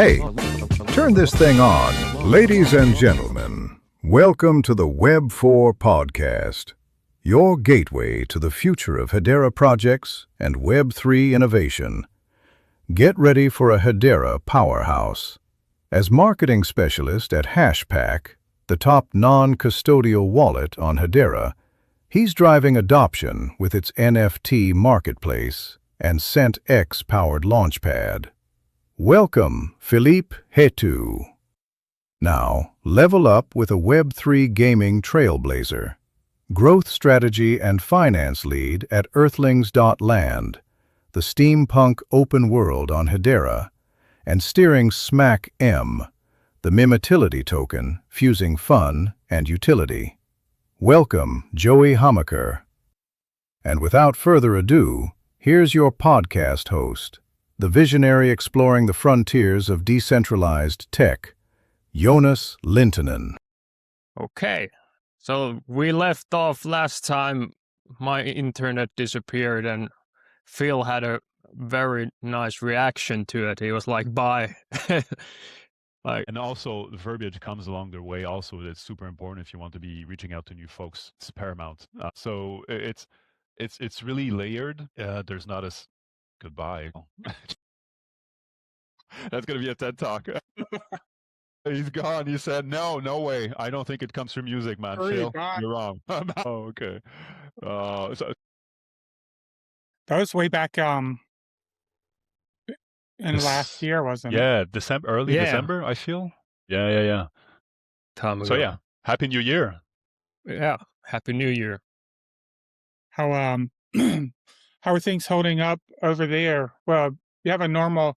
Hey, turn this thing on. Ladies and gentlemen, welcome to the Web4 Podcast, your gateway to the future of Hedera projects and Web3 innovation. Get ready for a Hedera powerhouse. As marketing specialist at HashPack, the top non-custodial wallet on Hedera, he's driving adoption with its NFT marketplace and SentX-powered launchpad. Welcome, Philippe, Hétu. Now, level up with a Web3 gaming trailblazer, growth strategy and finance lead at Earthlings.land, the steampunk open world on Hedera, and steering SmackM, the meme-utility token fusing fun and utility. Welcome, Joey Hamacher. And without further ado, here's your podcast host, the visionary exploring the frontiers of decentralized tech, Joonas Lintunen. Okay, so we left off last time. My internet disappeared and Phil had a very nice reaction to it. He was like, bye. And also the verbiage comes along the way also. That's super important if you want to be reaching out to new folks. It's paramount. So it's really layered. There's not a goodbye. That's going to be a TED Talk. He's gone. He said, no way. I don't think it comes from music, man. Phil, you're wrong. Oh, okay. That was way back in last year, wasn't it? Yeah, early December, I feel. Yeah. Time ago. So yeah, Happy New Year. Yeah, Happy New Year. How how are things holding up over there? Well, you have normal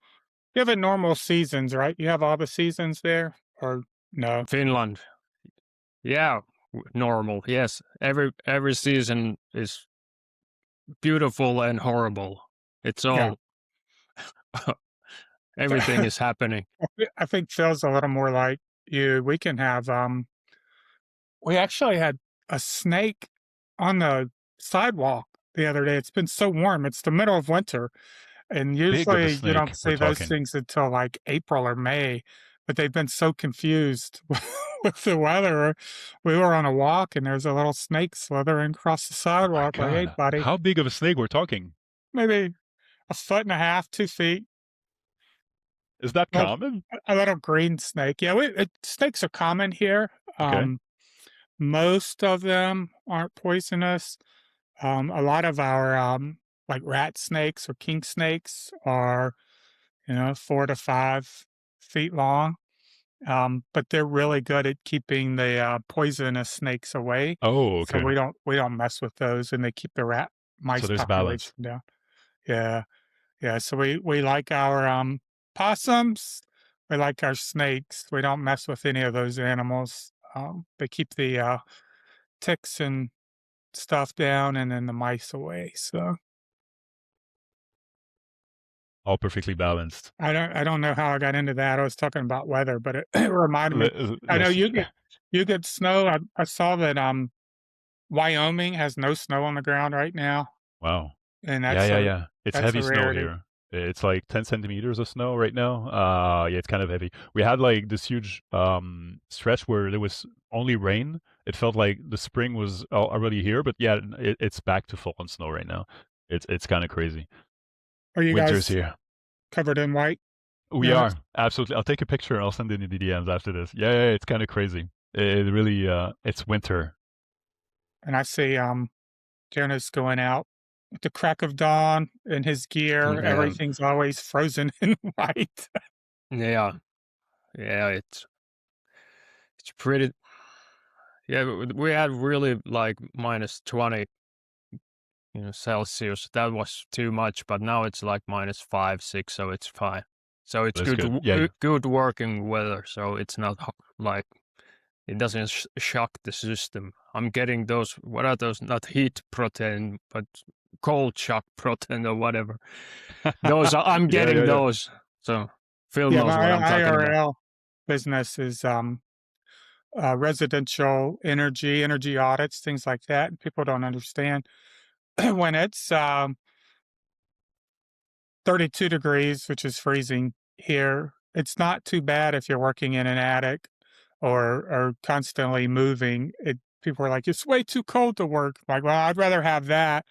seasons, right? You have all the seasons there, or no? Finland. Yeah, normal. Yes, every season is beautiful and horrible. It's all everything is happening. I think Phil's a little more like you. We can have we actually had a snake on the sidewalk the other day. It's been so warm. It's the middle of winter. And usually you don't see those things until like April or May, but they've been so confused with the weather. We were on a walk and there's a little snake slithering across the sidewalk. Like, hey, buddy. How big of a snake we're talking? Maybe 1.5 feet, 2 feet. Is that common? A little green snake. Yeah, snakes are common here. Okay. Most of them aren't poisonous. A lot of our like rat snakes or king snakes are, 4 to 5 feet long. But they're really good at keeping the poisonous snakes away. Oh, okay. So we don't mess with those, and they keep the mice population balance down. Yeah. So we like our possums. We like our snakes. We don't mess with any of those animals. They keep the ticks and stuff down, and then the mice away. So all perfectly balanced. I don't know how I got into that. I was talking about weather, but it reminded me. I know you get snow. I saw that Wyoming has no snow on the ground right now. Wow. And that's yeah. It's heavy snow here. It's like 10 centimeters of snow right now. Yeah, it's kind of heavy. We had like this huge stretch where there was only rain. It felt like the spring was already here, but yeah, it's back to full on snow right now. It's kind of crazy. Are you Winter's guys here. Covered in white? We are, absolutely. I'll take a picture and I'll send it in the DMs after this. Yeah, it's kind of crazy. It really, it's winter. And I see Jonas going out at the crack of dawn in his gear. Yeah. Everything's always frozen in white. Yeah, it's pretty. Yeah, we had really like minus 20, Celsius. That was too much, but now it's like minus 5, 6, so it's fine. So it's good working weather. So it's not like it doesn't shock the system. I'm getting those. What are those? Not heat protein, but cold shock protein or whatever. Those I'm getting those. So Phil knows what I'm talking about. IRL business is residential energy audits, things like that. And people don't understand when it's 32 degrees, which is freezing here, it's not too bad if you're working in an attic or constantly moving. People are like, it's way too cold to work. Like, well, I'd rather have that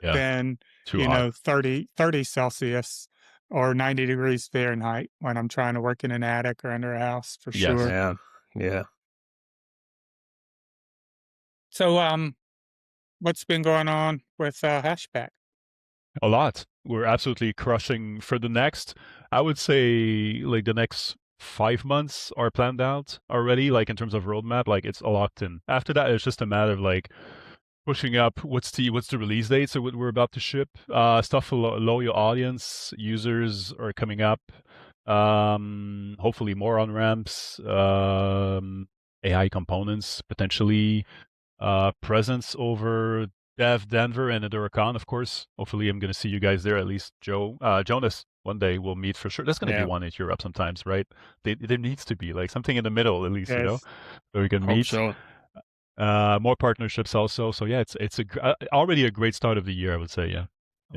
than, too hot. 30 Celsius or 90 degrees Fahrenheit when I'm trying to work in an attic or under a house, for sure. Yeah. So, what's been going on with HashPack? A lot. We're absolutely crushing for the next, I would say, like the next 5 months are planned out already, like in terms of roadmap, like it's a locked in. After that, it's just a matter of like pushing up what's the release date, so what we're about to ship. Stuff for loyal audience users are coming up. Hopefully more on ramps, AI components potentially, presence over Dev Denver and Hedera, of course. Hopefully I'm going to see you guys there, at least Joonas. One day we'll meet for sure. There's going to be one in Europe sometimes, right? There needs to be like something in the middle, at least, so we can meet. So. More partnerships also. So yeah, it's already a great start of the year, I would say. Yeah.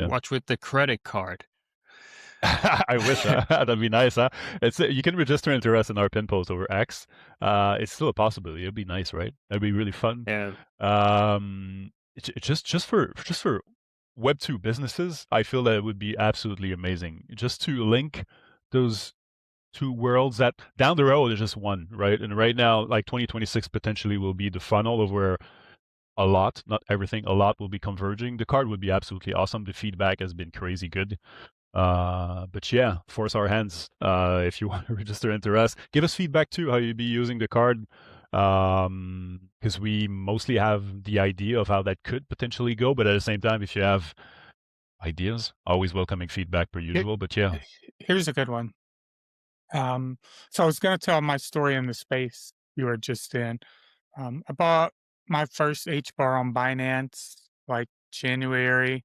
Watch with the credit card. I wish that'd be nice, huh? It's you can register interest in our pin post over X. It's still a possibility. It'd be nice, right? That'd be really fun. Yeah. Just for Web2 businesses, I feel that it would be absolutely amazing just to link those two worlds that down the road is just one, right? And right now, like 2026 potentially will be the funnel of where a lot, not everything, a lot will be converging. The card would be absolutely awesome. The feedback has been crazy good. But yeah, force our hands if you want to register interest. Give us feedback too, how you'd be using the card. Because we mostly have the idea of how that could potentially go, but at the same time, if you have ideas, always welcoming feedback per usual. But yeah. Here's a good one. So I was going to tell my story in the space you were just in. I bought my first HBAR on Binance like January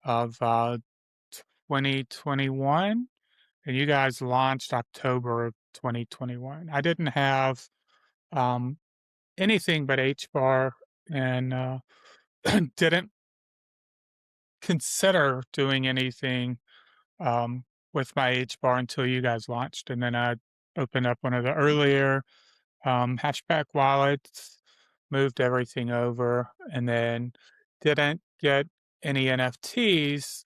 of 2021, and you guys launched October of 2021. I didn't have anything but HBAR and didn't consider doing anything with my HBAR until you guys launched. And then I opened up one of the earlier HashPack wallets, moved everything over, and then didn't get any NFTs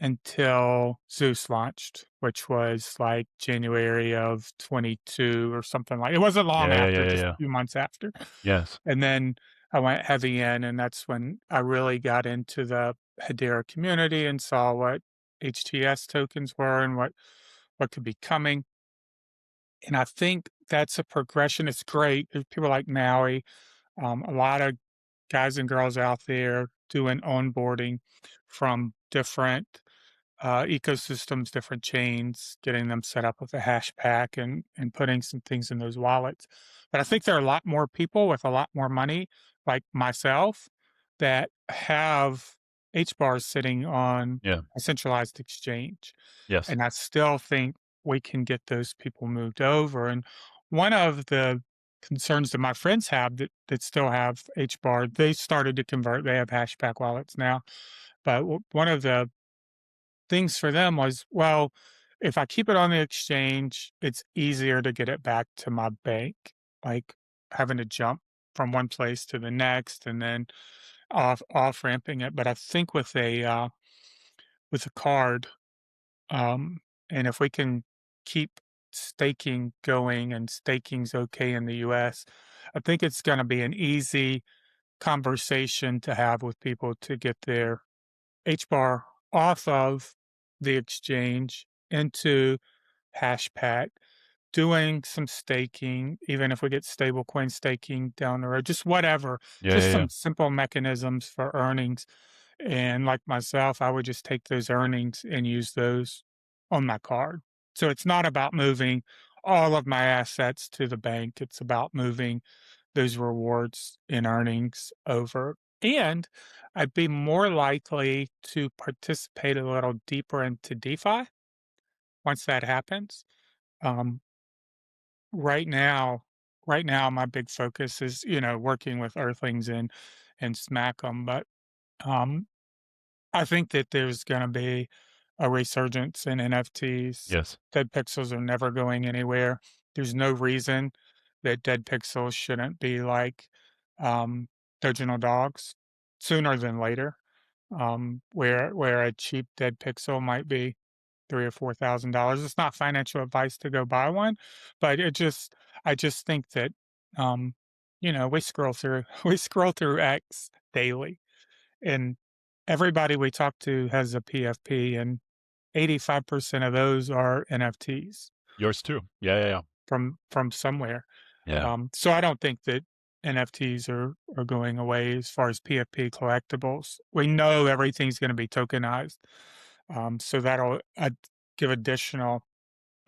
until Zeus launched, which was like January of 22 or something like. It wasn't long after, just a few months after. Yes. And then I went heavy in, and that's when I really got into the Hedera community and saw what HTS tokens were and what could be coming. And I think that's a progression. It's great. There's people like Maui, a lot of guys and girls out there doing onboarding from different ecosystems, different chains, getting them set up with a HashPack and putting some things in those wallets. But I think there are a lot more people with a lot more money, like myself, that have HBARs sitting on a centralized exchange. Yes. And I still think we can get those people moved over. And one of the concerns that my friends have that still have HBAR, they started to convert. They have HashPack wallets now. But one of the things for them was, well, if I keep it on the exchange, it's easier to get it back to my bank, like having to jump from one place to the next and then off ramping it. But I think with a card, and if we can keep staking going, and staking's okay in the US, I think it's going to be an easy conversation to have with people to get their HBAR off of the exchange into HashPack, doing some staking, even if we get stablecoin staking down the road, just whatever, some simple mechanisms for earnings. And like myself, I would just take those earnings and use those on my card. So it's not about moving all of my assets to the bank. It's about moving those rewards and earnings over. And I'd be more likely to participate a little deeper into DeFi once that happens. Right now, my big focus is, working with Earthlings and SmackM. But I think that there's going to be a resurgence in NFTs. Yes. DeadPixels are never going anywhere. There's no reason that DeadPixels shouldn't be like digital dogs sooner than later. Where a cheap DeadPixel might be $3,000 or $4,000. It's not financial advice to go buy one, but I just think that we scroll through X daily, and everybody we talk to has a PFP, and 85% of those are NFTs. Yours too. Yeah. From somewhere. Yeah. So I don't think that NFTs are going away as far as PFP collectibles. We know everything's going to be tokenized. So that'll give additional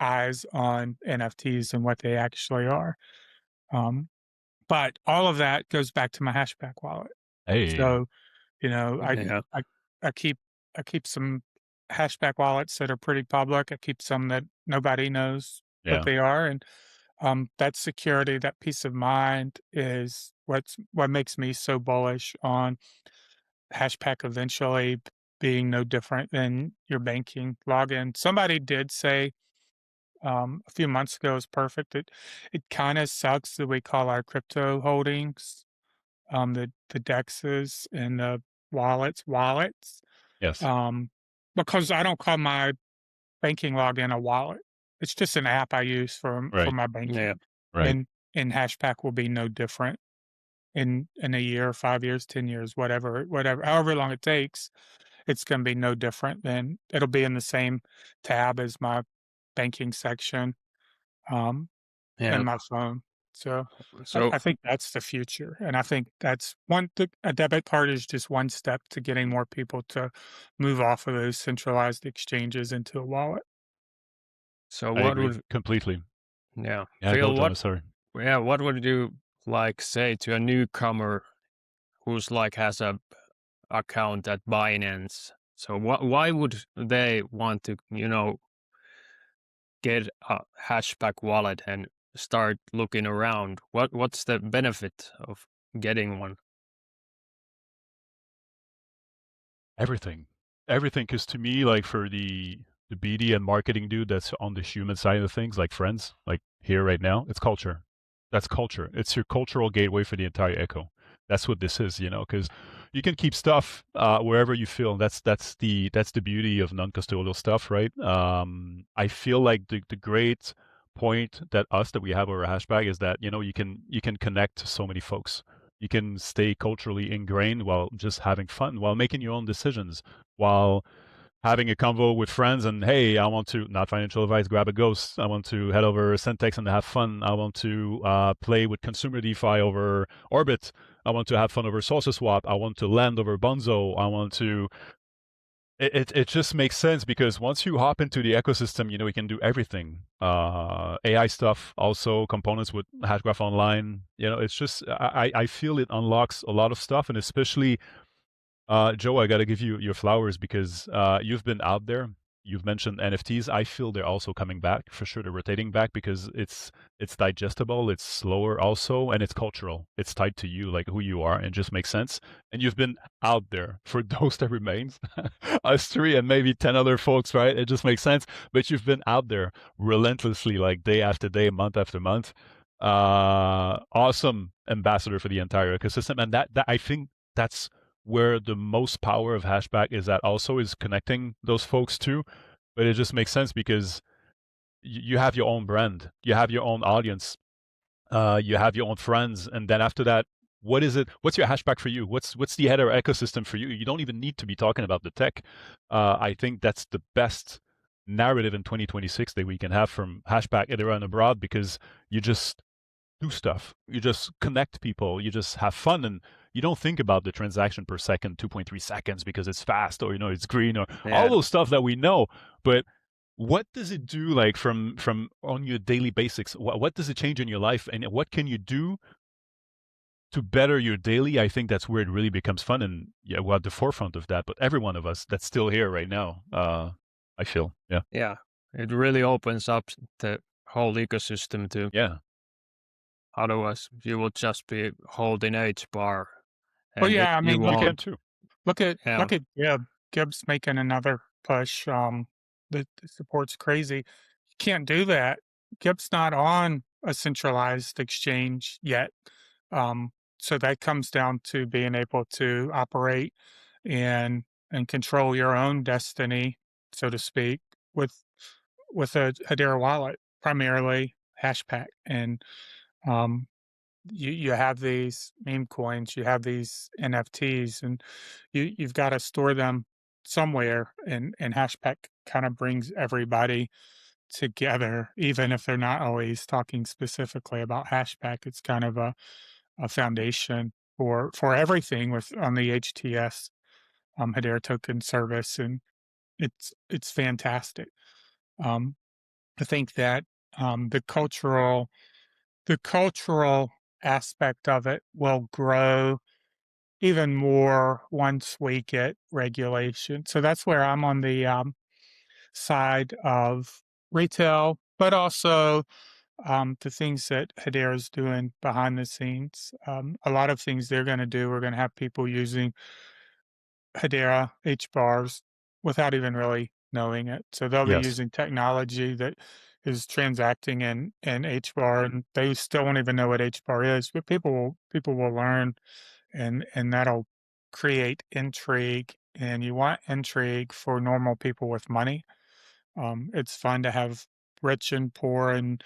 eyes on NFTs and what they actually are. But all of that goes back to my HashPack wallet. Hey. So, I keep some HashPack wallets that are pretty public. I keep some that nobody knows what they are, and that security, that peace of mind is what makes me so bullish on HashPack eventually being no different than your banking login. Somebody did say a few months ago is perfect. It kind of sucks that we call our crypto holdings the dexes and the wallets. Yes. Because I don't call my banking login a wallet. It's just an app I use for my banking. Yeah. Right. And HashPack will be no different in a year, 5 years, 10 years, whatever, however long it takes. It's going to be no different than it'll be in the same tab as my banking section in my phone. So I think that's the future. And I think that's a debit card is just one step to getting more people to move off of those centralized exchanges into a wallet. So I agree completely. Yeah. Phil, what would you say to a newcomer who's has a account at Binance? So why would they want to, get a HashPack wallet and start looking around? What's the benefit of getting one? Everything, because to me, for the BD and marketing dude that's on the human side of things, like friends, like here right now, it's culture. That's culture. It's your cultural gateway for the entire echo. That's what this is, because you can keep stuff wherever you feel. That's the beauty of non-custodial stuff, right? I feel like the great point that we have over HashPack is that you can connect to so many folks. You can stay culturally ingrained while just having fun, while making your own decisions, while having a convo with friends and, hey, I want to, not financial advice, grab a ghost. I want to head over SentX and have fun. I want to play with consumer DeFi over Orbit. I want to have fun over Source Swap. I want to land over Bonzo. I want to... It just makes sense because once you hop into the ecosystem, we can do everything. AI stuff, also components with Hashgraph Online. It's just, I feel it unlocks a lot of stuff, and especially... Joe, I got to give you your flowers because you've been out there. You've mentioned NFTs. I feel they're also coming back for sure. They're rotating back because it's digestible, it's slower also, and it's cultural. It's tied to you, like who you are, and it just makes sense. And you've been out there for those that remains, us three and maybe 10 other folks, right? It just makes sense. But you've been out there relentlessly, like day after day, month after month. Awesome ambassador for the entire ecosystem, and that I think that's where the most power of HashPack is connecting those folks too. But it just makes sense because you have your own brand, you have your own audience, you have your own friends, and then after that, what is it? What's your HashPack for you? What's the Hedera ecosystem for you? You don't even need to be talking about the tech. I think that's the best narrative in 2026 that we can have from HashPack, Hedera, and abroad, because you just do stuff, you just connect people, you just have fun, and you don't think about the transaction per second, 2.3 seconds, because it's fast or it's green or all those stuff that we know. But what does it do, from on your daily basics? What does it change in your life, and what can you do to better your daily? I think that's where it really becomes fun, and we're at the forefront of that. But every one of us that's still here right now, I feel, it really opens up the whole ecosystem to Otherwise, you will just be holding HBAR. Well, yeah, I mean, you can too. Look at Jeb. Gib's making another push. The support's crazy. You can't do that. Gib's not on a centralized exchange yet. So that comes down to being able to operate and control your own destiny, so to speak, with a Hedera wallet, primarily HashPack. And you have these meme coins, you have these NFTs, and you've got to store them somewhere. And HashPack kind of brings everybody together, even if they're not always talking specifically about HashPack. It's kind of a foundation for everything with on the HTS Hedera token service, and it's fantastic. I think that the cultural aspect of it will grow even more once we get regulation. So that's where I'm on the side of retail, but also the things that Hedera is doing behind the scenes. A lot of things they're going to do, we're going to have people using Hedera HBARs without even really knowing it. So they'll be using technology that is transacting in HBAR, and they still won't even know what HBAR is, but people will learn, and that'll create intrigue. And you want intrigue for normal people with money. It's fun to have rich and poor and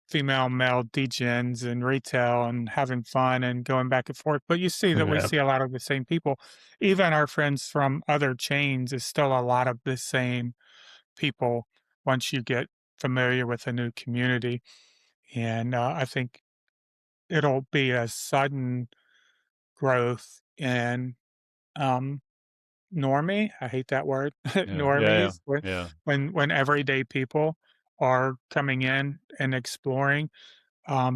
female, male degens and retail and having fun and going back and forth. But you see that we see a lot of the same people. Even our friends from other chains is still a lot of the same people once you get familiar with a new community. And I think it'll be a sudden growth in normie. I hate that word. Normies. When everyday people are coming in and exploring. A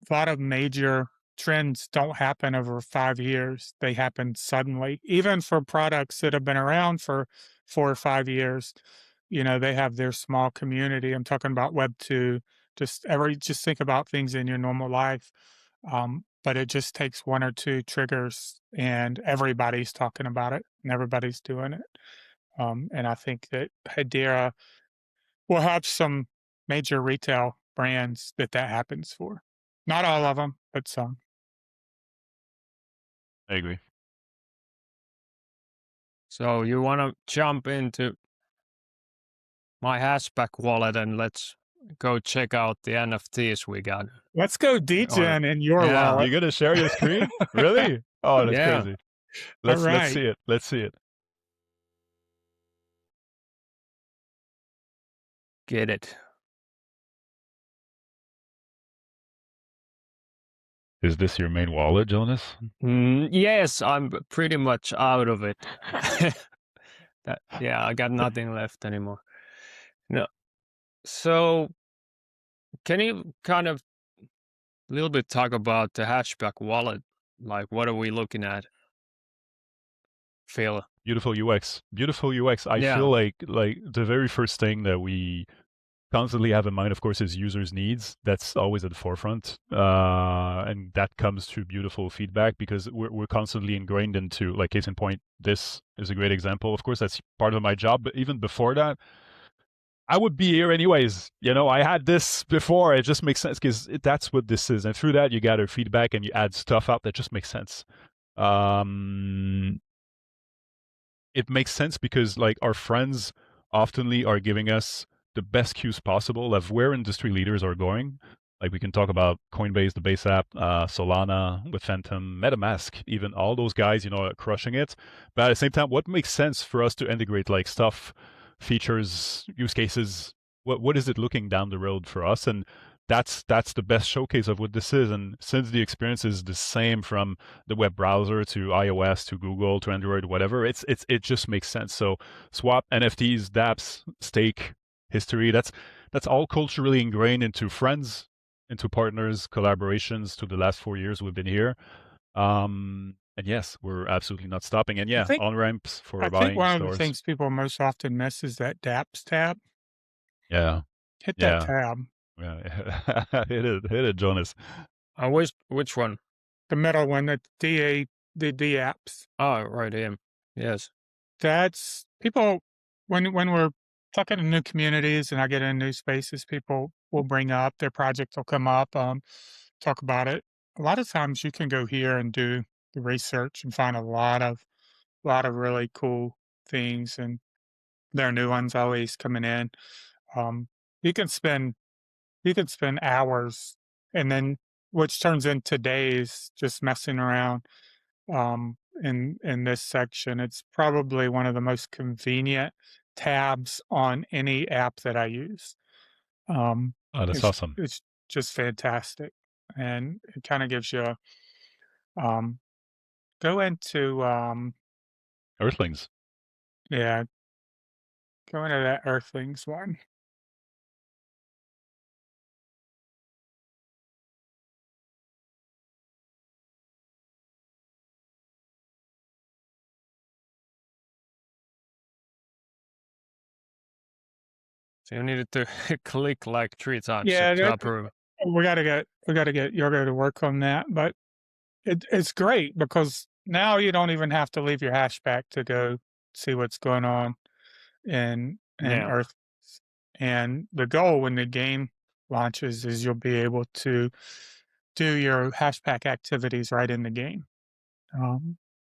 lot of major trends don't happen over 5 years. They happen suddenly. Even for products that have been around for 4 or 5 years, they have their small community. I'm talking about Web2. Just think about things in your normal life. But it just takes 1 or 2 triggers, and everybody's talking about it, and everybody's doing it. And I think that Hedera will have some major retail brands that happens for. Not all of them, but some. I agree. So you want to jump into my HashPack wallet and let's go check out the NFTs we got. Let's go degen in your wallet. You're going to share your screen? Really? Oh, that's crazy. Let's see it. Let's see it. Get it. Is this your main wallet, Joonas? Yes, I'm pretty much out of it. I got nothing left anymore. No. So, can you kind of a little bit talk about the HashPack wallet? Like, what are we looking at? Phil? Beautiful UX. I feel like the very first thing that we constantly have in mind, of course, is users' needs. That's always at the forefront. And that comes through beautiful feedback because we're constantly ingrained into, like, case in point, this is a great example. Of course, that's part of my job. But even before that, I would be here anyways. I had this before. It just makes sense because that's what this is. And through that, you gather feedback and you add stuff out that just makes sense. It makes sense because, like, our friends oftenly are giving us the best cues possible of where industry leaders are going. Like, we can talk about Coinbase, the base app, Solana with Phantom, MetaMask, even all those guys, are crushing it. But at the same time, what makes sense for us to integrate, like, stuff, features, use cases? What is it looking down the road for us? And that's the best showcase of what this is. And since the experience is the same from the web browser to iOS to Google to Android, whatever, it just makes sense. So swap, NFTs, dApps, stake, history, that's all culturally ingrained into friends, into partners, collaborations to the last 4 years we've been here. And yes, we're absolutely not stopping. And on-ramps for buying stores. I think one of the things people most often miss is that dApps tab. Yeah. Hit that tab. Yeah. Hit it, Joonas. Which one? The middle one, the the apps. Oh, right, yeah. Yes. That's people, when we're talking to new communities and I get in new spaces, people will bring up their project will come up, talk about it. A lot of times you can go here and do the research and find a lot of really cool things, and there are new ones always coming in. Um, you can spend hours, and then which turns into days just messing around in this section. It's probably one of the most convenient tabs on any app that I use. Oh, that's awesome. It's just fantastic, and it kind of gives you go into Earthlings. yeah, go into that Earthlings one. So you needed to click like 3 times Yeah, to approve. we gotta get Yoga to work on that, but it's great because now you don't even have to leave your HashPack to go see what's going on in Earth. And the goal when the game launches is you'll be able to do your HashPack activities right in the game.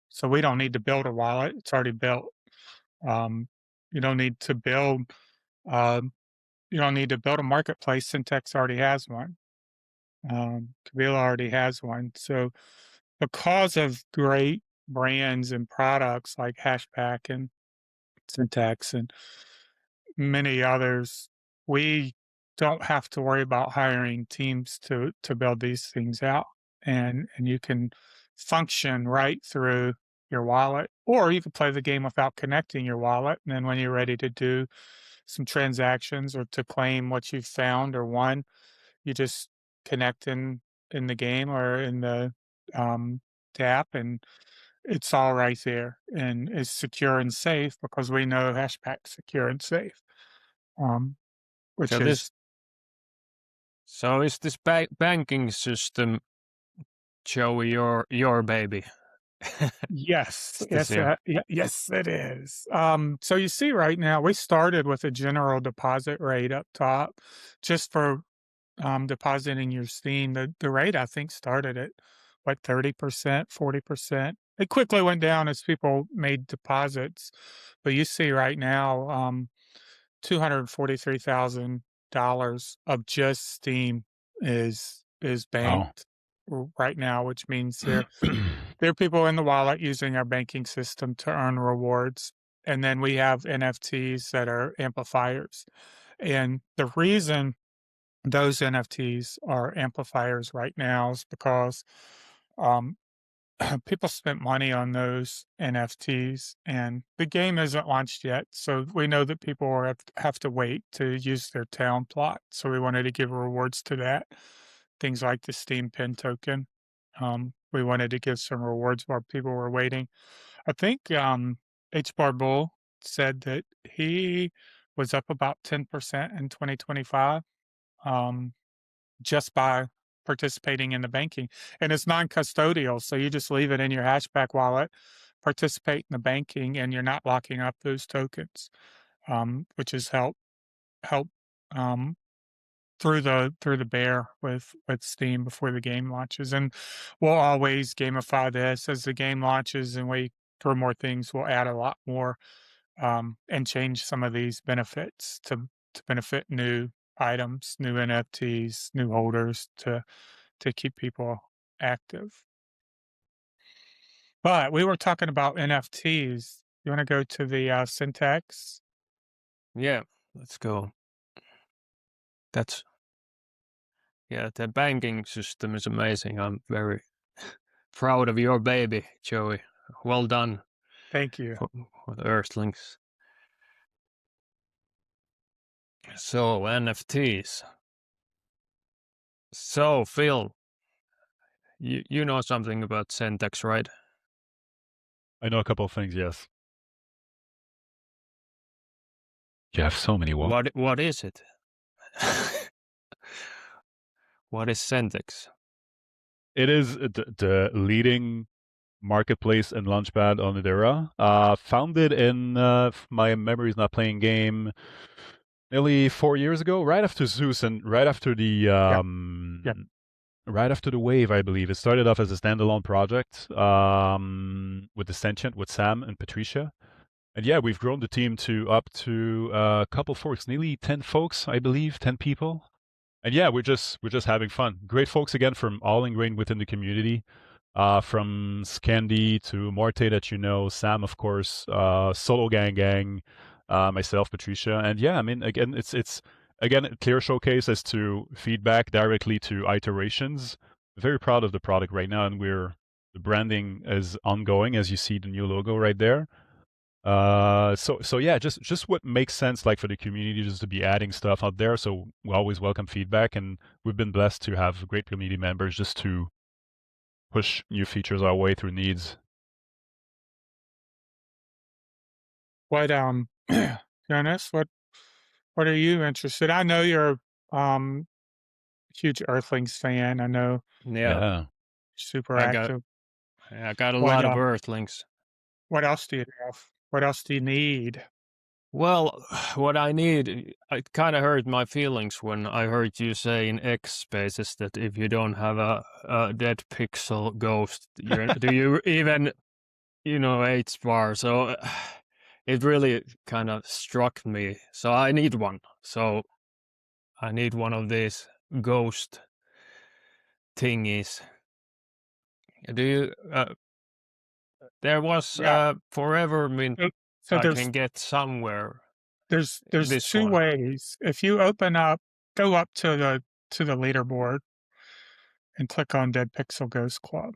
So we don't need to build a wallet; it's already built. You don't need to build. You don't need to build a marketplace. SentX already has one. Kabila already has one. So because of great brands and products like HashPack and SentX and many others, we don't have to worry about hiring teams to build these things out. And you can function right through your wallet, or you can play the game without connecting your wallet. And then when you're ready to do some transactions or to claim what you've found or won, you just connect in the game or in the app, and it's all right there and is secure and safe because we know HashPack's secure and safe. Which So is is this banking system, Joey, your baby? yes, yes, it is. So you see, right now we started with a general deposit rate up top, just for depositing your Steam. The rate I think started at what 30%, 40%. It quickly went down as people made deposits, but you see right now, $243,000 of just Steam is banked right now, which means there are people in the wallet using our banking system to earn rewards. And then we have NFTs that are amplifiers. And the reason those NFTs are amplifiers right now is because people spent money on those NFTs, and the game isn't launched yet. So we know that people have to wait to use their town plot. So we wanted to give rewards to that. Things like the Steam Pin token. We wanted to give some rewards while people were waiting. I think HBAR Bull said that he was up about 10% in 2025 just by participating in the banking. And it's non-custodial, so you just leave it in your HashPack wallet, participate in the banking, and you're not locking up those tokens, which has helped through the bear with Steam before the game launches. And we'll always gamify this as the game launches and we throw more things. We'll add a lot more and change some of these benefits to benefit new items, new NFTs, new holders to keep people active. But we were talking about NFTs. You want to go to the SentX? Yeah, let's go. The banking system is amazing. I'm very proud of your baby, Joey. Well done. Thank you. For the Earthlings. So, NFTs. So, Phil, you know something about SentX, right? I know a couple of things, yes. You have so many What is it? What is SentX? It is the leading marketplace and launchpad on Hedera. Founded in, if my memory is not playing game, nearly 4 years ago, right after Zeus and right after the right after the wave, I believe. It started off as a standalone project with the Sentient, with Sam and Patricia. And yeah, we've grown the team up to a couple folks, nearly 10 folks, I believe, 10 people. And yeah, we're just having fun. Great folks again from all ingrained within the community. From Scandi to Morte that you know, Sam of course, Solo Gang, myself, Patricia, and yeah, I mean again, it's again a clear showcase as to feedback directly to iterations. Very proud of the product right now, and the branding is ongoing, as you see the new logo right there. So yeah, just what makes sense, like for the community, just to be adding stuff out there. So we always welcome feedback, and we've been blessed to have great community members just to push new features our way through needs. What Joonas, what are you interested? I know you're huge Earthlings fan. I know. Yeah. Super active. I got a lot of Earthlings. What else do you have? What else do you need? Well, what I need, it kind of hurt my feelings when I heard you say in X Spaces that if you don't have a dead pixel ghost, do you even, HBAR? So it really kind of struck me. So I need one. So I need one of these ghost thingies. Do you? There was Forever Mint. So I can get somewhere. There's two ways. If you go up to the leaderboard and click on DeadPixels Ghost Club.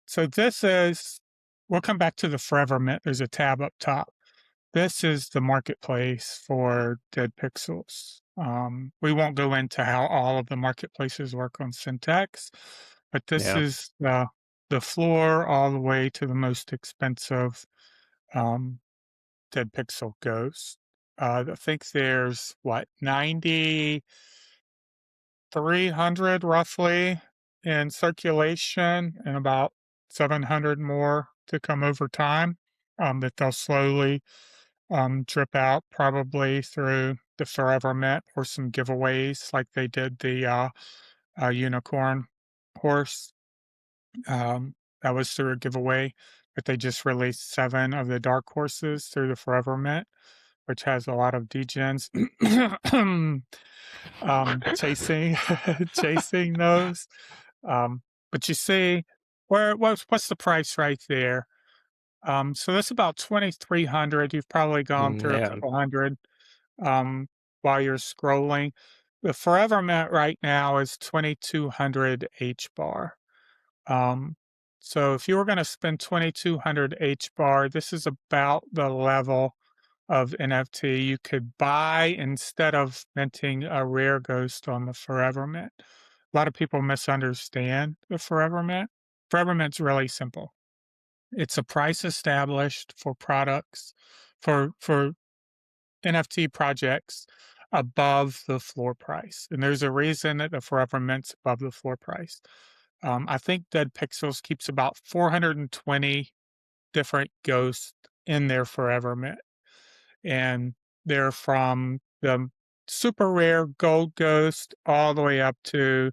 So we'll come back to the Forever Mint. There's a tab up top. This is the marketplace for DeadPixels. We won't go into how all of the marketplaces work on SentX, but this is the floor all the way to the most expensive DeadPixel Ghost. I think there's 9,300 roughly in circulation, and about 700 more to come over time that they'll slowly drip out, probably through the Forever Mint or some giveaways like they did the unicorn horse. That was through a giveaway, but they just released 7 of the dark horses through the Forever Mint, which has a lot of degens chasing those. But you see, what's the price right there? So that's about 2,300. You've probably gone through a couple hundred while you're scrolling. The Forever Mint right now is 2,200 HBAR. So if you were going to spend 2,200 HBAR, this is about the level of NFT you could buy instead of minting a rare ghost on the Forever Mint. A lot of people misunderstand the Forever Mint. Forever Mint's really simple. It's a price established for products, for NFT projects above the floor price. And there's a reason that the Forever Mint's above the floor price. I think DeadPixels keeps about 420 different ghosts in their Forever Mint. And they're from the super rare gold ghost all the way up to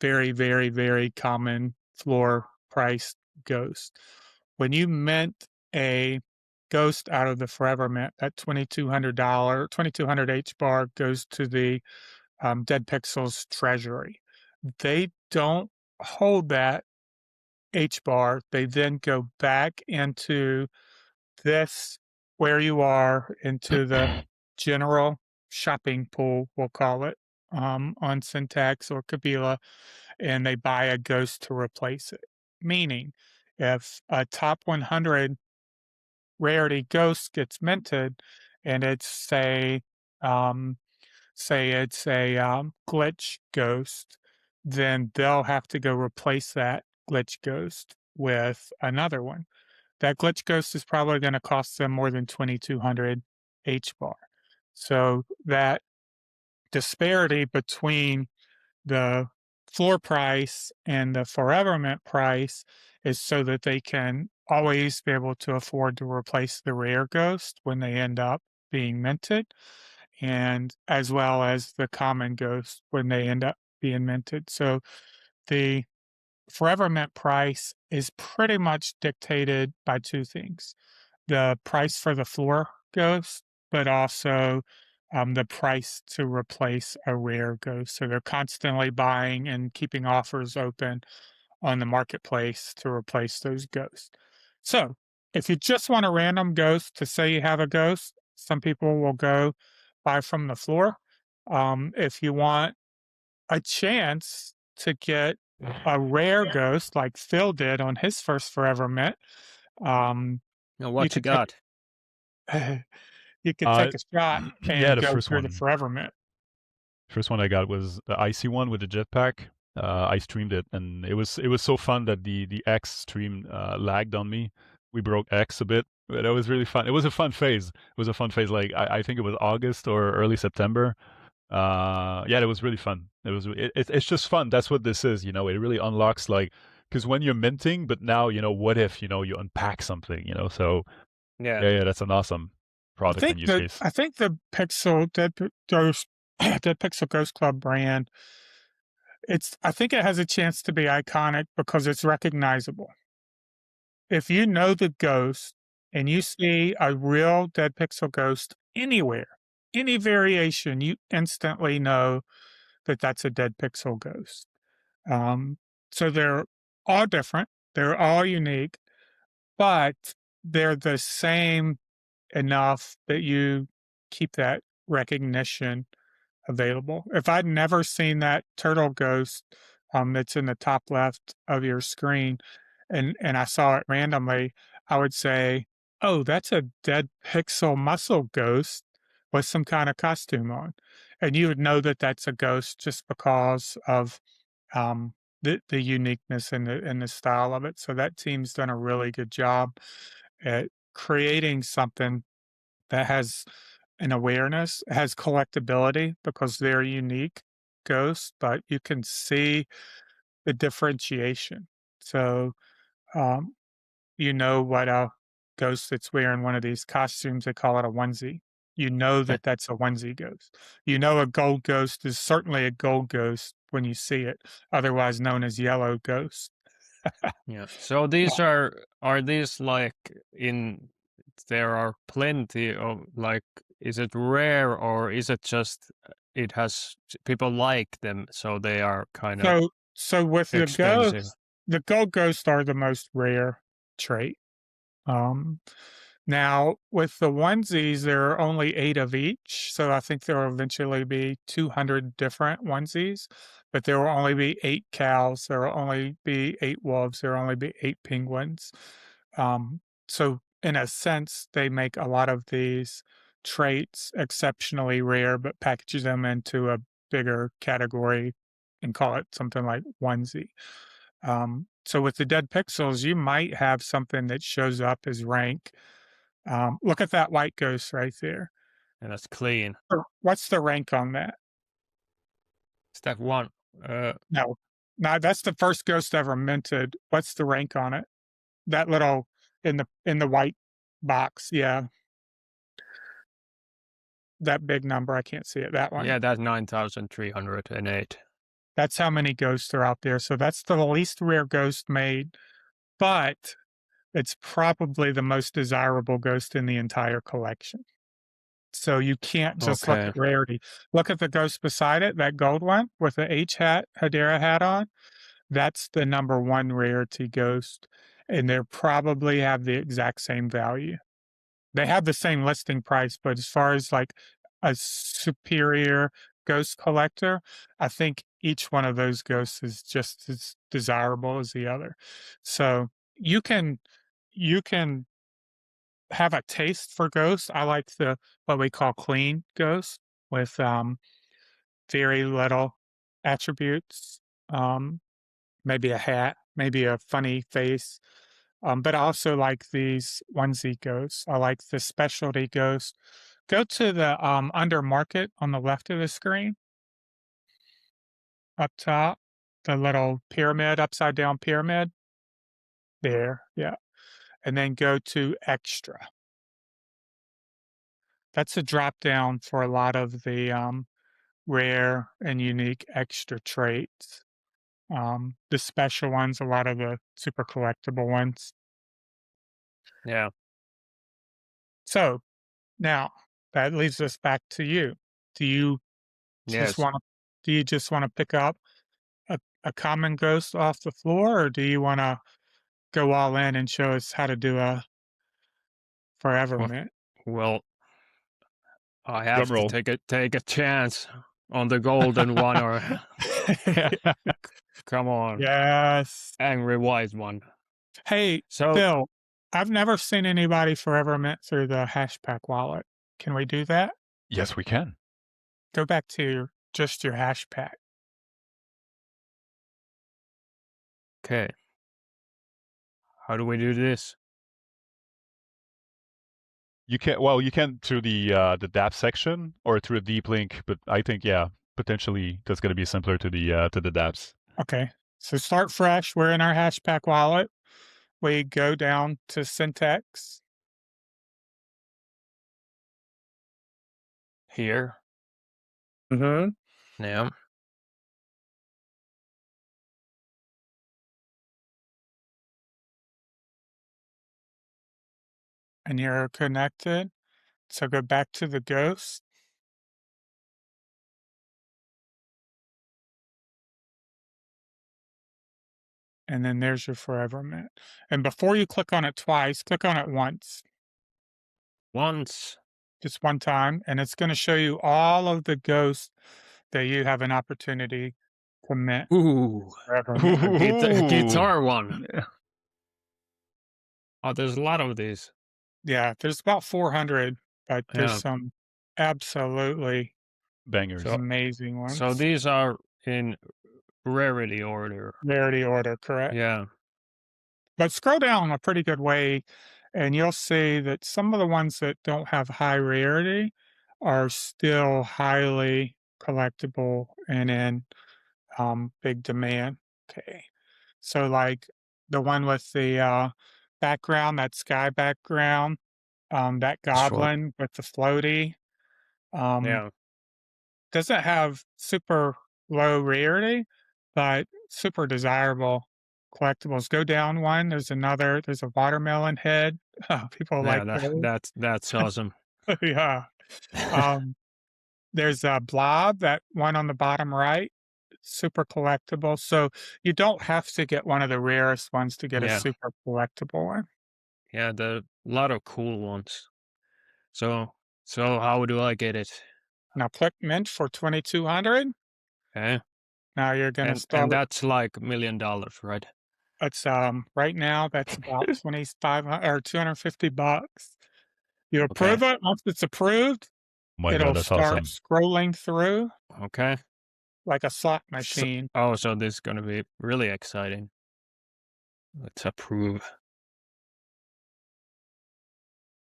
very, very, very common floor priced ghost. When you mint a ghost out of the Forever Mint, that $2,200 HBAR goes to the DeadPixels treasury. They don't hold that HBAR. They then go back into this, where you are, into the general shopping pool, we'll call it, on SentX or Kabila, and they buy a ghost to replace it. Meaning, if a top 100 rarity ghost gets minted, and it's say it's a glitch ghost, then they'll have to go replace that glitch ghost with another one. That glitch ghost is probably going to cost them more than 2,200 HBAR. So that disparity between the floor price and the forever mint price is so that they can always be able to afford to replace the rare ghost when they end up being minted, and as well as the common ghost when they end up being minted. So the forever mint price is pretty much dictated by two things: the price for the floor ghost, but also the price to replace a rare ghost. So they're constantly buying and keeping offers open on the marketplace to replace those ghosts. So if you just want a random ghost to say you have a ghost, some people will go buy from the floor. If you want a chance to get a rare ghost like Phil did on his first Forever Mint, now what you got? You could take a shot and the go first through one. the Forever Mint. First one I got was the icy one with the jetpack. I streamed it, and it was so fun that the X stream lagged on me. We broke X a bit, but it was really fun. It was a fun phase. Like I think it was August or early September. Yeah, it was really fun. It's just fun. That's what this is. It really unlocks, like, because when you're minting, but now what if you unpack something. So yeah, that's an awesome product and use case. I think the Dead Pixel Ghost Club brand, I think it has a chance to be iconic because it's recognizable. If you know the ghost and you see a real Dead Pixel ghost anywhere, any variation, you instantly know that that's a Dead Pixel ghost. So they're all different, they're all unique, but they're the same enough that you keep that recognition available. If I'd never seen that turtle ghost that's in the top left of your screen, and I saw it randomly, I would say, oh, that's a Dead Pixel muscle ghost with some kind of costume on. And you would know that that's a ghost just because of the uniqueness and the style of it. So that team's done a really good job at creating something that has an awareness, has collectability because they're unique ghosts, but you can see the differentiation. So you know what a ghost that's wearing one of these costumes, they call it a onesie. You know that that's a onesie ghost. You know a gold ghost is certainly a gold ghost when you see it, otherwise known as yellow ghost. Yeah. So these are these like there are plenty of, like, is it rare or is it just it has people like them, so they are kind of so with expensive? The gold ghosts are the most rare trait. Now with the onesies, there are only 8 of each, so I think there will eventually be 200 different onesies, but there will only be 8 cows, there will only be 8 wolves, there will only be 8 penguins. So in a sense, they make a lot of these traits exceptionally rare, but package them into a bigger category and call it something like onesie. So with the Dead Pixels, you might have something that shows up as rank. Look at that white ghost right there. And that's clean. What's the rank on that? Step 1. No, that's the first ghost ever minted. What's the rank on it? That little in the white box, yeah. That big number, I can't see it. That one. Yeah, that's 9,308. That's how many ghosts are out there. So that's the least rare ghost made, but it's probably the most desirable ghost in the entire collection. So you can't just look at rarity. Look at the ghost beside it, that gold one with the Hedera hat on. That's the number 1 rarity ghost, and they probably have the exact same value. They have the same listing price, but as far as like a superior ghost collector, I think each one of those ghosts is just as desirable as the other. So you can have a taste for ghosts. I like what we call clean ghosts with very little attributes, maybe a hat, maybe a funny face. But I also like these onesie ghosts. I like the specialty ghosts. Go to the under market on the left of the screen. up top, the little pyramid, upside down pyramid. There, yeah. And then go to extra. That's a drop down for a lot of the rare and unique extra traits. The special ones, a lot of the super collectible ones. Yeah. So now that leads us back to you. Do you just Yes. want to pick up a common ghost off the floor, or do you want to go all in and show us how to do a forever mint? Well, I have to take a chance on the golden one, or come on, Yes, angry wise one. Hey, So Phil, I've never seen anybody forever mint through the HashPack wallet. Can we do that? Yes, we can. Go back to just your HashPack. okay, how do we do this? You can through the dApp section or through a deep link, but I think potentially that's going to be simpler to the dApps. Okay, so start fresh. We're in our HashPack wallet. We go down to SentX. Here. Mm-hmm. Yeah. And you're connected. So go back to the ghost. And then there's your forever mint. And before you click on it twice, click on it once. Once. Just one time. And it's going to show you all of the ghosts that you have an opportunity to mint. Ooh. Forever mint. Ooh. Guitar one. Oh, there's a lot of these. Yeah, there's about 400, but there's some absolutely bangers, amazing ones. So these are in rarity order. Rarity order, correct? Yeah. But scroll down a pretty good way, and you'll see that some of the ones that don't have high rarity are still highly collectible and in big demand. Okay. So like the one with the background, that sky background, that goblin with the floaty, doesn't have super low rarity, but super desirable collectibles. Go down one. There's a watermelon head. People like that's awesome. Yeah. There's a blob, that one on the bottom right, super collectible. So you don't have to get one of the rarest ones to get a super collectible one. Yeah, there are a lot of cool ones. So how do I get it? Now click mint for 2,200. Okay. Now you're gonna start. And that's like $1 million, right? It's right now that's about 2,500 or $250. You approve it. Once it's approved, it'll start scrolling through. Okay. Like a slot machine. So this is gonna be really exciting. Let's approve.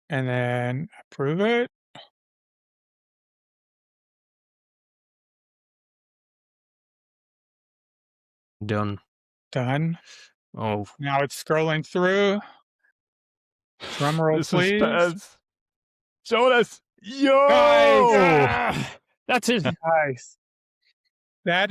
And then approve it. Done. Oh. Now it's scrolling through. Drumroll, please. Suspense. Joonas. Yo! Nice. That's it. Nice. That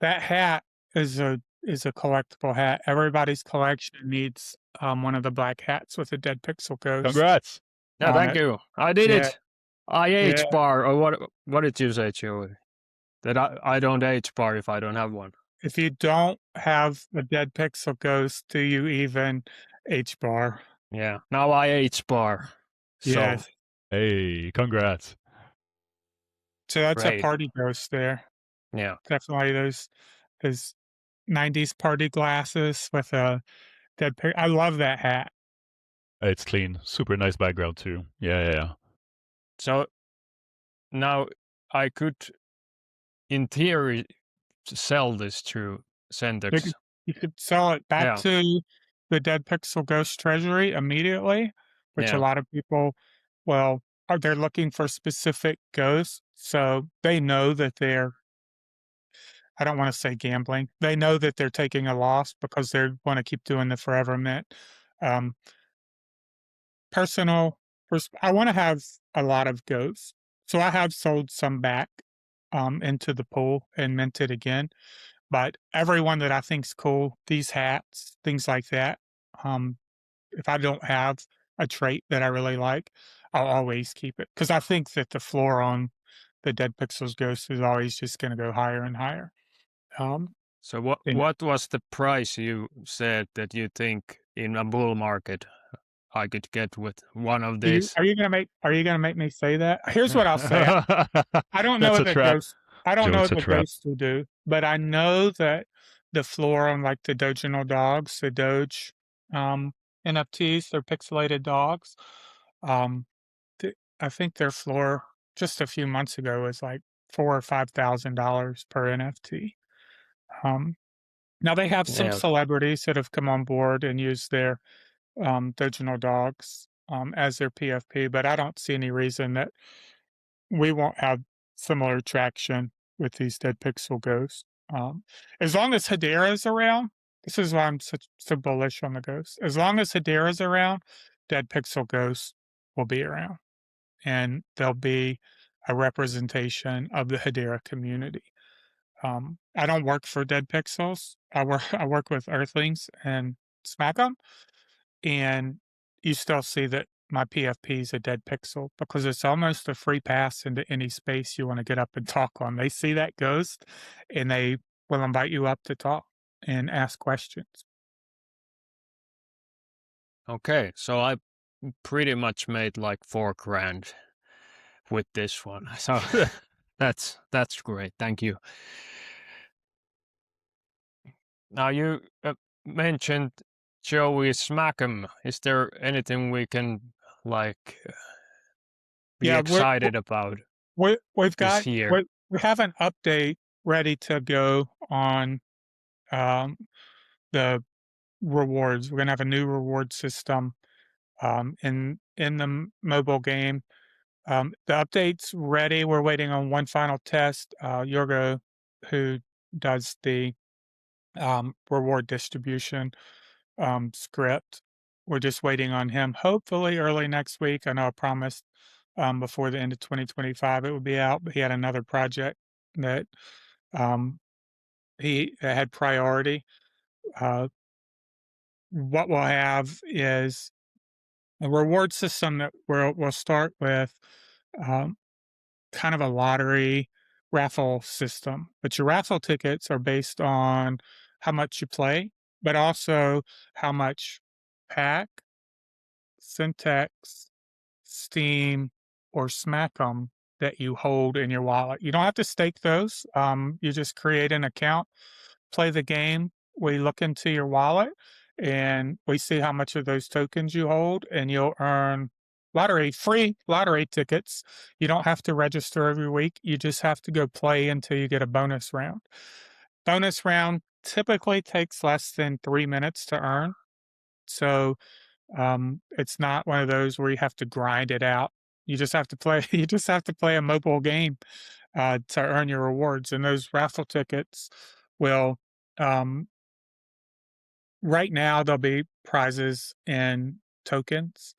hat is a collectible hat. Everybody's collection needs one of the black hats with a DeadPixel ghost. Congrats. Yeah, thank you. I did it. I HBAR, or what did you say, Joey? That I don't HBAR if I don't have one. If you don't have a DeadPixel ghost, do you even HBAR? Yeah. Now I HBAR. Yes. Hey, congrats. So that's a party ghost there. Yeah. Definitely those 90s party glasses with a DeadPixel. I love that hat. It's clean. Super nice background too. Yeah. So now I could, in theory, sell this to SentX. You could sell it back to the DeadPixel Ghost Treasury immediately, which a lot of people, they're looking for specific ghosts, so they know that I don't want to say gambling. They know that they're taking a loss because they want to keep doing the forever mint. Um, I want to have a lot of ghosts. So I have sold some back into the pool and minted again. But everyone that I think's cool, these hats, things like that, if I don't have a trait that I really like, I'll always keep it. Because I think that the floor on the DeadPixels Ghost is always just going to go higher and higher. So what was the price you said that you think in a bull market I could get with one of these? Are you gonna make me say that? Here's what I'll say. I don't know what the ghost. I don't know what the ghost will do, but I know that the floor on like the Doginal dogs, the Doge NFTs, they're pixelated dogs. I think their floor just a few months ago was like $4,000 or $5,000 per NFT. Now they have some celebrities that have come on board and used their Doginal dogs as their PFP, but I don't see any reason that we won't have similar traction with these DeadPixel ghosts. As long as Hedera is around, this is why I'm so bullish on the ghosts. As long as Hedera is around, DeadPixel ghosts will be around, and they'll be a representation of the Hedera community. I don't work for DeadPixels. I work with Earthlings and SmackM, and you still see that my PFP is a DeadPixel because it's almost a free pass into any space you want to get up and talk on. They see that ghost and they will invite you up to talk and ask questions. Okay, so I pretty much made like $4,000 with this one. So that's great. Thank you. Now you mentioned Joey SmackM. Is there anything we can like be excited about? We have an update ready to go on the rewards. We're gonna have a new reward system in the mobile game. The update's ready. We're waiting on one final test. Yorgo, who does the reward distribution script, we're just waiting on him. Hopefully early next week. I know I promised before the end of 2025 it would be out, but he had another project that he had priority. What we'll have is a reward system that we'll start with kind of a lottery raffle system, but your raffle tickets are based on how much you play, but also how much pack, SentX, Steam, or SmackM that you hold in your wallet. You don't have to stake those. You just create an account, play the game. We look into your wallet and we see how much of those tokens you hold, and you'll earn free lottery tickets. You don't have to register every week. You just have to go play until you get a bonus round. Bonus round typically takes less than 3 minutes to earn. So it's not one of those where you have to grind it out. You just have to play a mobile game to earn your rewards. And those raffle tickets will right now there'll be prizes in tokens.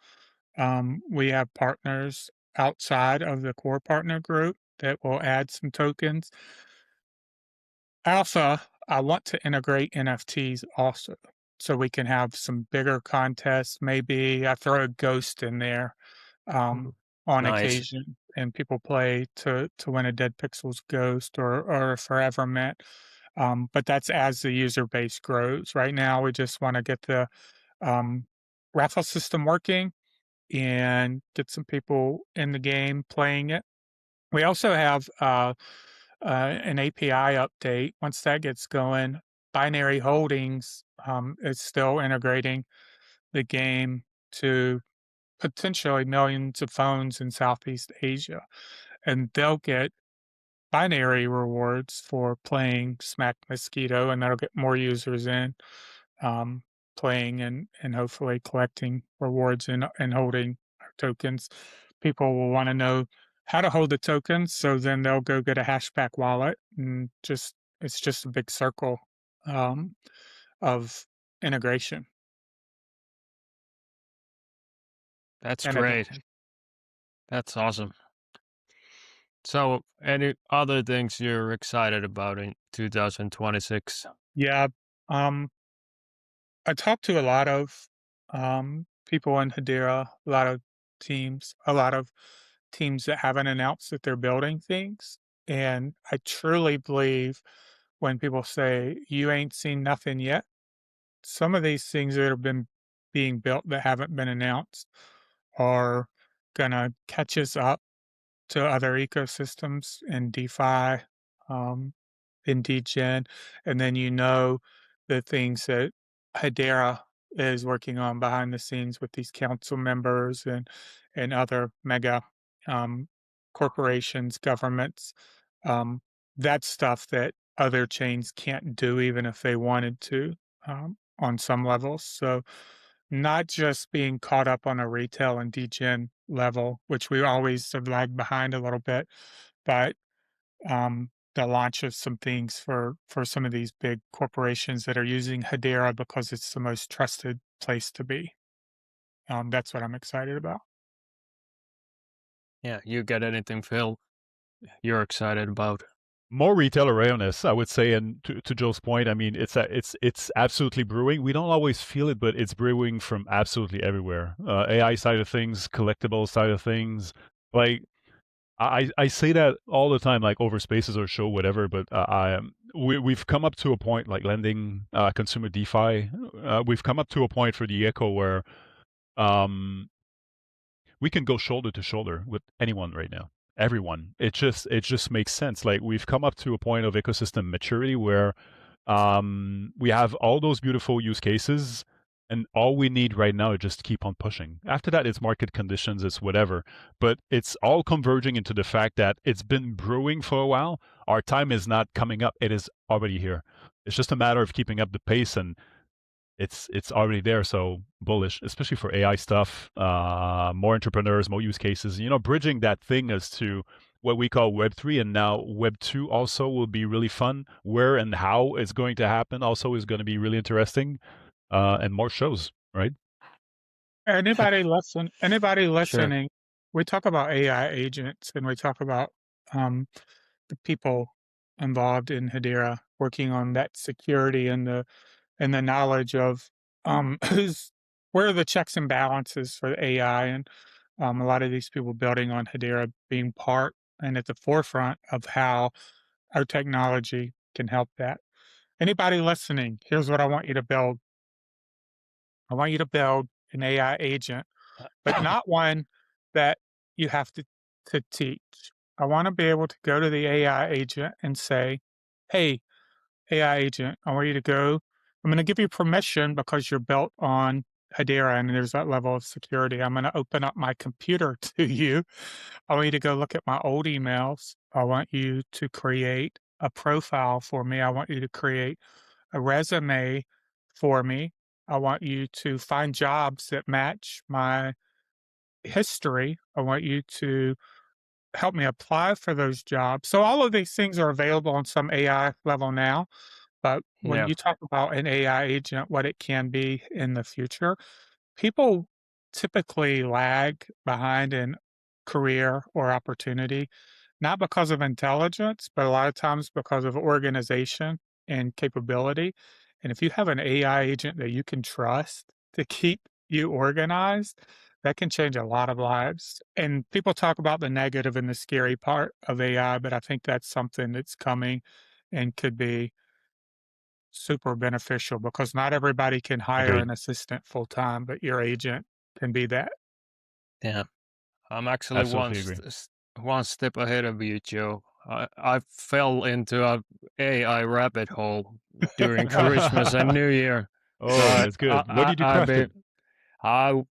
We have partners outside of the core partner group that will add some tokens. Alpha, I want to integrate NFTs also, so we can have some bigger contests. Maybe I throw a ghost in there on occasion, and people play to win a DeadPixels ghost or a forever mint. But that's as the user base grows. Right now, we just want to get the raffle system working and get some people in the game playing it. We also have an API update. Once that gets going, Binary Holdings is still integrating the game to potentially millions of phones in Southeast Asia. And they'll get binary rewards for playing Smack Mosquito, and that'll get more users in playing and hopefully collecting rewards and holding tokens. People will want to know how to hold the tokens, so then they'll go get a HashPack wallet and just It's just a big circle of integration. That's great. That's awesome. So, any other things you're excited about in 2026? Yeah. I talked to a lot of people in Hedera, a lot of teams that haven't announced that they're building things. And I truly believe when people say, you ain't seen nothing yet, some of these things that have been being built that haven't been announced are going to catch us up to other ecosystems in DeFi, in DGen, and then the things that Hedera is working on behind the scenes with these council members and other mega corporations, governments. That's stuff that other chains can't do even if they wanted to on some levels. So not just being caught up on a retail and degen level, which we always have lagged behind a little bit, but the launch of some things for some of these big corporations that are using Hedera because it's the most trusted place to be. That's what I'm excited about. Yeah, you got anything, Phil, you're excited about? More retail awareness, I would say, and to Joe's point, I mean, it's absolutely brewing. We don't always feel it, but it's brewing from absolutely everywhere. AI side of things, collectible side of things. Like I say that all the time, like over Spaces or show whatever. But we've come up to a point like lending, consumer DeFi. We've come up to a point for the Echo where we can go shoulder to shoulder with anyone right now. Everyone. It just makes sense. Like we've come up to a point of ecosystem maturity where we have all those beautiful use cases, and all we need right now is just keep on pushing. After that, it's market conditions, it's whatever. But it's all converging into the fact that it's been brewing for a while. Our time is not coming up. It is already here. It's just a matter of keeping up the pace, and it's already there. So bullish, especially for AI stuff, more entrepreneurs, more use cases, bridging that thing as to what we call Web3 and now Web2 also will be really fun. Where and how it's going to happen also is going to be really interesting, and more shows, right? Anybody listening, Sure. we talk about AI agents and we talk about the people involved in Hedera working on that security and the knowledge of where are the checks and balances for the AI, and a lot of these people building on Hedera being part and at the forefront of how our technology can help that. Anybody listening, here's what I want you to build. I want you to build an AI agent, but not one that you have to teach. I want to be able to go to the AI agent and say, hey, AI agent, I want you to go. I'm going to give you permission because you're built on Hedera and there's that level of security. I'm going to open up my computer to you. I want you to go look at my old emails. I want you to create a profile for me. I want you to create a resume for me. I want you to find jobs that match my history. I want you to help me apply for those jobs. So all of these things are available on some AI level now. But when you talk about an AI agent, what it can be in the future, people typically lag behind in career or opportunity, not because of intelligence, but a lot of times because of organization and capability. And if you have an AI agent that you can trust to keep you organized, that can change a lot of lives. And people talk about the negative and the scary part of AI, but I think that's something that's coming and could be super beneficial because not everybody can hire Agreed. an assistant full time, but your agent can be that. Yeah. I'm actually Absolutely agree. one step ahead of you, Joe. I fell into a AI rabbit hole during Christmas and New Year. Oh, So that's good. What did you craft it? I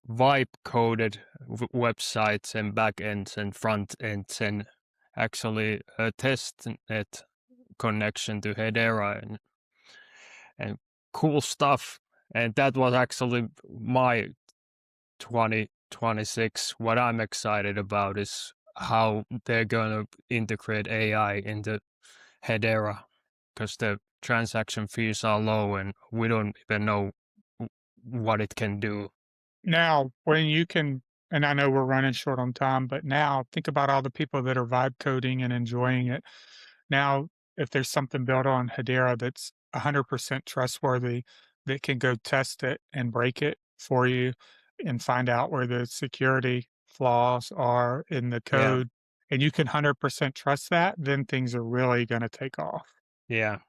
vibe coded websites and backends and front ends and actually a testnet connection to Hedera and cool stuff. And that was actually my 2026. What I'm excited about is how they're going to integrate AI into Hedera, because the transaction fees are low and we don't even know what it can do. Now, when you can, and I know we're running short on time, but now think about all the people that are vibe coding and enjoying it. Now, if there's something built on Hedera that's 100% trustworthy, that can go test it and break it for you and find out where the security flaws are in the code, and you can 100% trust that, then things are really going to take off. Yeah.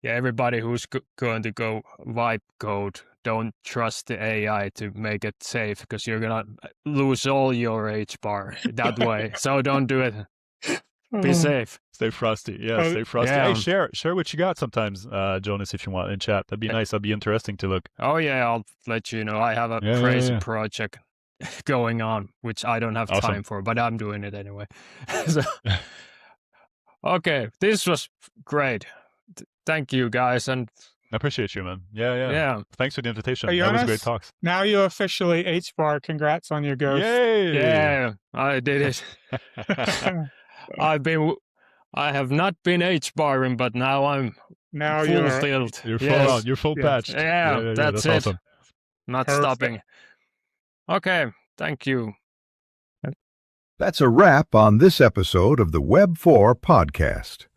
Yeah, everybody who's going to go vibe code, don't trust the AI to make it safe, because you're going to lose all your HBAR that way. So don't do it. Be safe. Stay frosty. Yeah, stay frosty. Yeah. Hey, share what you got sometimes, Joonas, if you want, in chat. That'd be nice. That'd be interesting to look. Oh, yeah, I'll let you know. I have a crazy project going on, which I don't have time for, but I'm doing it anyway. So, okay, this was great. Thank you, guys. And I appreciate you, man. Yeah. Thanks for the invitation. That was great talks. Now you officially HBAR. Congrats on your ghost. Yay! Yeah, I did it. I have not been HBARing, but now I'm fulfilled. You're full on. You're full patched. Yeah, that's it. Awesome. Not stopping. Okay, thank you. That's a wrap on this episode of the Web4 Podcast.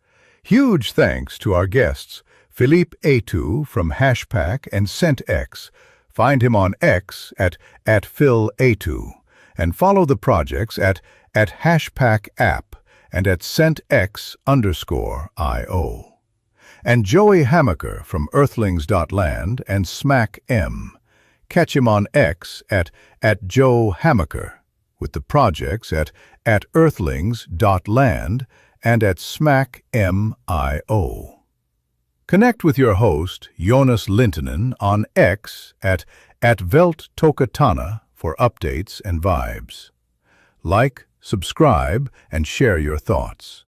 Huge thanks to our guests, Philippe Hétu from HashPack and SentX. Find him on X at @PhilHétu, and follow the projects at HashPack app and at SentX_IO. And Joey Hamacher from Earthlings.land and SmackM. Catch him on X at Joe Hamacher, with the projects at Earthlings.land and at SmackM.io. Connect with your host, Joonas Lintunen, on X at @VeltTokatana for updates and vibes. Like, subscribe, and share your thoughts.